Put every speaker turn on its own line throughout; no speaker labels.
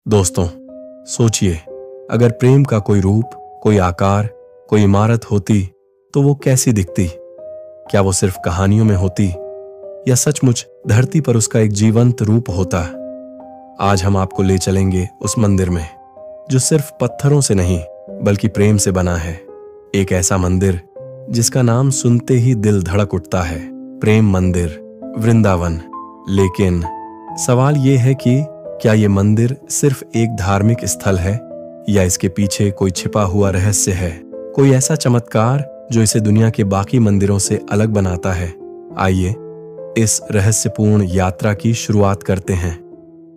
दोस्तों, सोचिए, अगर प्रेम का कोई रूप, कोई आकार, कोई इमारत होती तो वो कैसी दिखती? क्या वो सिर्फ कहानियों में होती या सचमुच धरती पर उसका एक जीवंत रूप होता? आज हम आपको ले चलेंगे उस मंदिर में जो सिर्फ पत्थरों से नहीं बल्कि प्रेम से बना है। एक ऐसा मंदिर जिसका नाम सुनते ही दिल धड़क उठता है, प्रेम मंदिर, वृंदावन। लेकिन सवाल ये है कि क्या ये मंदिर सिर्फ एक धार्मिक स्थल है या इसके पीछे कोई छिपा हुआ रहस्य है, कोई ऐसा चमत्कार जो इसे दुनिया के बाकी मंदिरों से अलग बनाता है? आइए इस रहस्यपूर्ण यात्रा की शुरुआत करते हैं।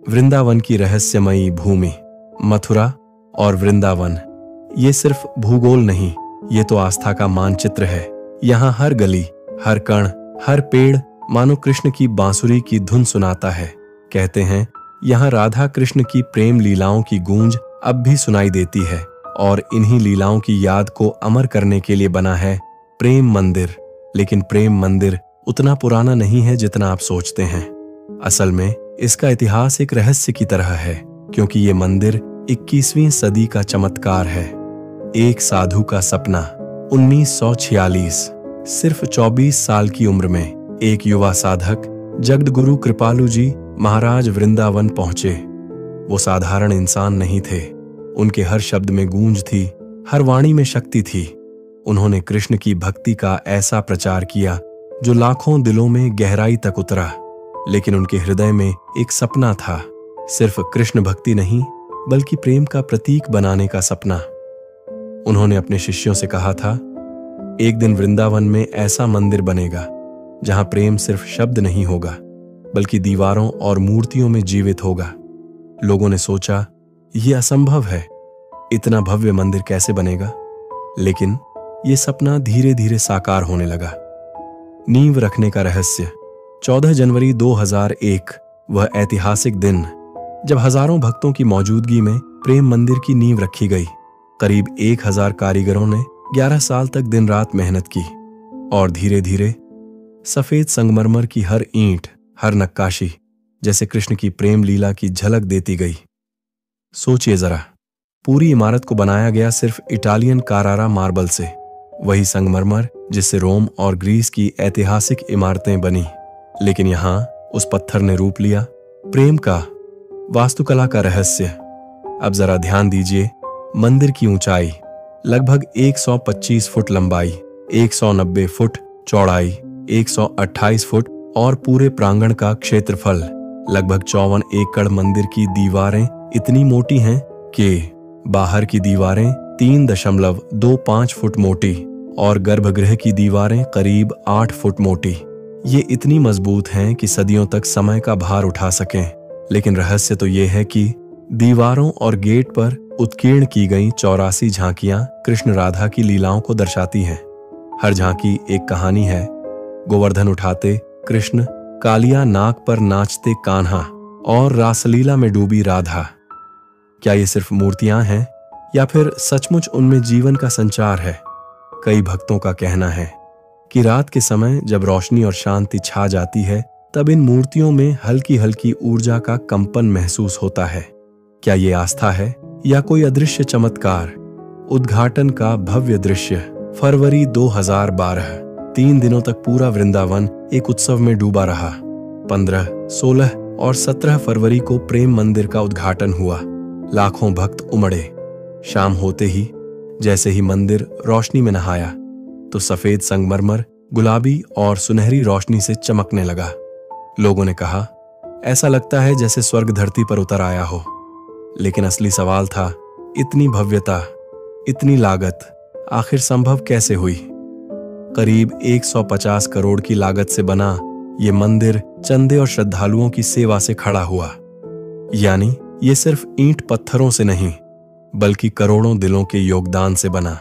वृंदावन की रहस्यमयी भूमि, मथुरा और वृंदावन, ये सिर्फ भूगोल नहीं, ये तो आस्था का मानचित्र है। यहाँ हर गली, हर कण, हर पेड़ मानो कृष्ण की बांसुरी की धुन सुनाता है। कहते हैं यहाँ राधा कृष्ण की प्रेम लीलाओं की गूंज अब भी सुनाई देती है और इन्हीं लीलाओं की याद को अमर करने के लिए बना है प्रेम मंदिर। लेकिन प्रेम मंदिर उतना पुराना नहीं है जितना आप सोचते हैं। असल में इसका इतिहास एक रहस्य की तरह है, क्योंकि ये मंदिर 21वीं सदी का चमत्कार है। एक साधु का सपना। 1946, सिर्फ 24 साल की उम्र में एक युवा साधक जगद्गुरु कृपालु जी महाराज वृंदावन पहुंचे। वो साधारण इंसान नहीं थे। उनके हर शब्द में गूंज थी, हर वाणी में शक्ति थी। उन्होंने कृष्ण की भक्ति का ऐसा प्रचार किया जो लाखों दिलों में गहराई तक उतरा। लेकिन उनके हृदय में एक सपना था, सिर्फ कृष्ण भक्ति नहीं बल्कि प्रेम का प्रतीक बनाने का सपना। उन्होंने अपने शिष्यों से कहा था, एक दिन वृंदावन में ऐसा मंदिर बनेगा जहां प्रेम सिर्फ शब्द नहीं होगा बल्कि दीवारों और मूर्तियों में जीवित होगा। लोगों ने सोचा, यह असंभव है, इतना भव्य मंदिर कैसे बनेगा? लेकिन यह सपना धीरे धीरे साकार होने लगा। नींव रखने का रहस्य। 14 जनवरी 2001, वह ऐतिहासिक दिन जब हजारों भक्तों की मौजूदगी में प्रेम मंदिर की नींव रखी गई। करीब 1000 कारीगरों ने 11 साल तक दिन रात मेहनत की और धीरे धीरे सफेद संगमरमर की हर ईंट, हर नक्काशी जैसे कृष्ण की प्रेम लीला की झलक देती गई। सोचिए जरा, पूरी इमारत को बनाया गया सिर्फ इटालियन कारारा मार्बल से, वही संगमरमर जिससे रोम और ग्रीस की ऐतिहासिक इमारतें बनी। लेकिन यहां उस पत्थर ने रूप लिया प्रेम का, वास्तुकला का रहस्य। अब जरा ध्यान दीजिए, मंदिर की ऊंचाई लगभग 125 फुट लंबाई, 190 फुट चौड़ाई, 128 फुट और पूरे प्रांगण का क्षेत्रफल लगभग 54 एकड़। मंदिर की दीवारें इतनी मोटी हैं कि बाहर की दीवारें 3.25 फुट मोटी और गर्भगृह की दीवारें करीब 8 फुट मोटी। ये इतनी मजबूत हैं कि सदियों तक समय का भार उठा सकें। लेकिन रहस्य तो ये है कि दीवारों और गेट पर उत्कीर्ण की गई 84 झांकियां कृष्ण राधा की लीलाओं को दर्शाती हैं। हर झांकी एक कहानी है। गोवर्धन उठाते कृष्ण, कालिया नाक पर नाचते कान्हा और रासलीला में डूबी राधा। क्या ये सिर्फ मूर्तियां हैं या फिर सचमुच उनमें जीवन का संचार है? कई भक्तों का कहना है कि रात के समय जब रोशनी और शांति छा जाती है तब इन मूर्तियों में हल्की हल्की ऊर्जा का कंपन महसूस होता है। क्या ये आस्था है या कोई अदृश्य चमत्कार? उद्घाटन का भव्य दृश्य। फरवरी 2012, 3 दिनों तक पूरा वृंदावन एक उत्सव में डूबा रहा। 15, 16 और 17 फरवरी को प्रेम मंदिर का उद्घाटन हुआ। लाखों भक्त उमड़े। शाम होते ही जैसे ही मंदिर रोशनी में नहाया तो सफेद संगमरमर गुलाबी और सुनहरी रोशनी से चमकने लगा। लोगों ने कहा, ऐसा लगता है जैसे स्वर्ग धरती पर उतर आया हो। लेकिन असली सवाल था, इतनी भव्यता, इतनी लागत आखिर संभव कैसे हुई? करीब 150 करोड़ की लागत से बना ये मंदिर चंदे और श्रद्धालुओं की सेवा से खड़ा हुआ। यानी ये सिर्फ ईंट पत्थरों से नहीं बल्कि करोड़ों दिलों के योगदान से बना।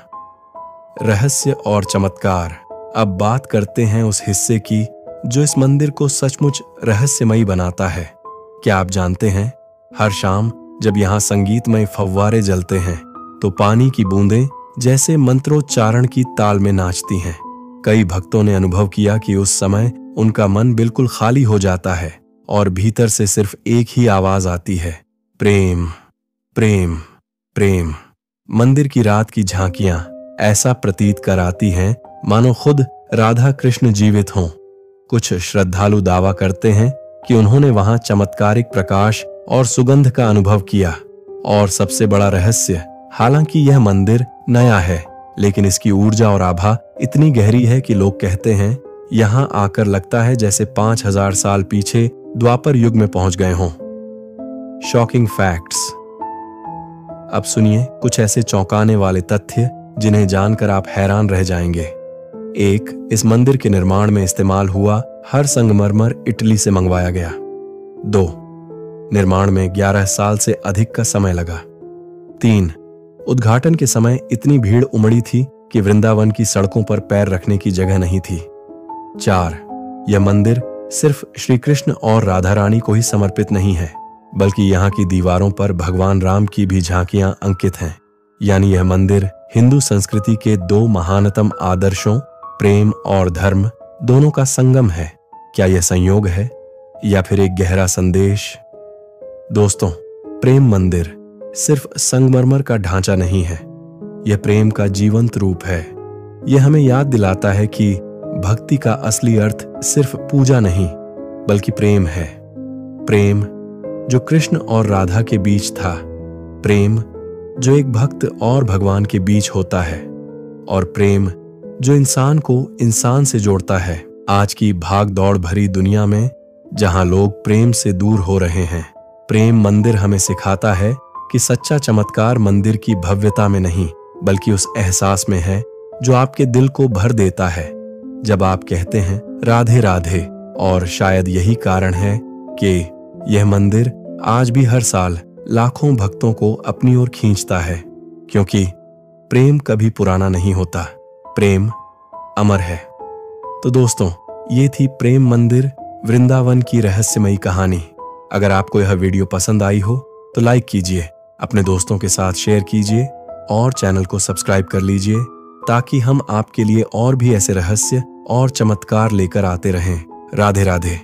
रहस्य और चमत्कार। अब बात करते हैं उस हिस्से की जो इस मंदिर को सचमुच रहस्यमयी बनाता है। क्या आप जानते हैं, हर शाम जब यहाँ संगीतमय फव्वारे जलते हैं तो पानी की बूंदें जैसे मंत्रोच्चारण की ताल में नाचती हैं। कई भक्तों ने अनुभव किया कि उस समय उनका मन बिल्कुल खाली हो जाता है और भीतर से सिर्फ एक ही आवाज आती है, प्रेम। प्रेम, प्रेम। मंदिर की रात की झांकियां ऐसा प्रतीत कराती हैं मानो खुद राधा कृष्ण जीवित हों। कुछ श्रद्धालु दावा करते हैं कि उन्होंने वहां चमत्कारिक प्रकाश और सुगंध का अनुभव किया। और सबसे बड़ा रहस्य, हालांकि यह मंदिर नया है, लेकिन इसकी ऊर्जा और आभा इतनी गहरी है कि लोग कहते हैं यहां आकर लगता है जैसे 5000 साल पीछे द्वापर युग में पहुंच गए हों। Shocking facts. अब सुनिए कुछ ऐसे चौंकाने वाले तथ्य जिन्हें जानकर आप हैरान रह जाएंगे। 1. इस मंदिर के निर्माण में इस्तेमाल हुआ हर संगमरमर इटली से मंगवाया गया। 2. निर्माण में 11 साल से अधिक का समय लगा। 3. उद्घाटन के समय इतनी भीड़ उमड़ी थी कि वृंदावन की सड़कों पर पैर रखने की जगह नहीं थी। 4. यह मंदिर सिर्फ श्री कृष्ण और राधा रानी को ही समर्पित नहीं है, बल्कि यहाँ की दीवारों पर भगवान राम की भी झांकियां अंकित हैं। यानी यह मंदिर हिंदू संस्कृति के 2 महानतम आदर्शों, प्रेम और धर्म, दोनों का संगम है। क्या यह संयोग है या फिर एक गहरा संदेश? दोस्तों, प्रेम मंदिर सिर्फ संगमरमर का ढांचा नहीं है, यह प्रेम का जीवंत रूप है। यह हमें याद दिलाता है कि भक्ति का असली अर्थ सिर्फ पूजा नहीं, बल्कि प्रेम है। प्रेम जो कृष्ण और राधा के बीच था, प्रेम जो एक भक्त और भगवान के बीच होता है, और प्रेम जो इंसान को इंसान से जोड़ता है। आज की भाग दौड़ भरी दुनिया में जहां लोग प्रेम से दूर हो रहे हैं, प्रेम मंदिर हमें सिखाता है कि सच्चा चमत्कार मंदिर की भव्यता में नहीं, बल्कि उस एहसास में है जो आपके दिल को भर देता है जब आप कहते हैं राधे राधे। और शायद यही कारण है कि यह मंदिर आज भी हर साल लाखों भक्तों को अपनी ओर खींचता है, क्योंकि प्रेम कभी पुराना नहीं होता, प्रेम अमर है। तो दोस्तों, ये थी प्रेम मंदिर वृंदावन की रहस्यमयी कहानी। अगर आपको यह वीडियो पसंद आई हो तो लाइक कीजिए, अपने दोस्तों के साथ शेयर कीजिए और चैनल को सब्सक्राइब कर लीजिए, ताकि हम आपके लिए और भी ऐसे रहस्य और चमत्कार लेकर आते रहें। राधे राधे।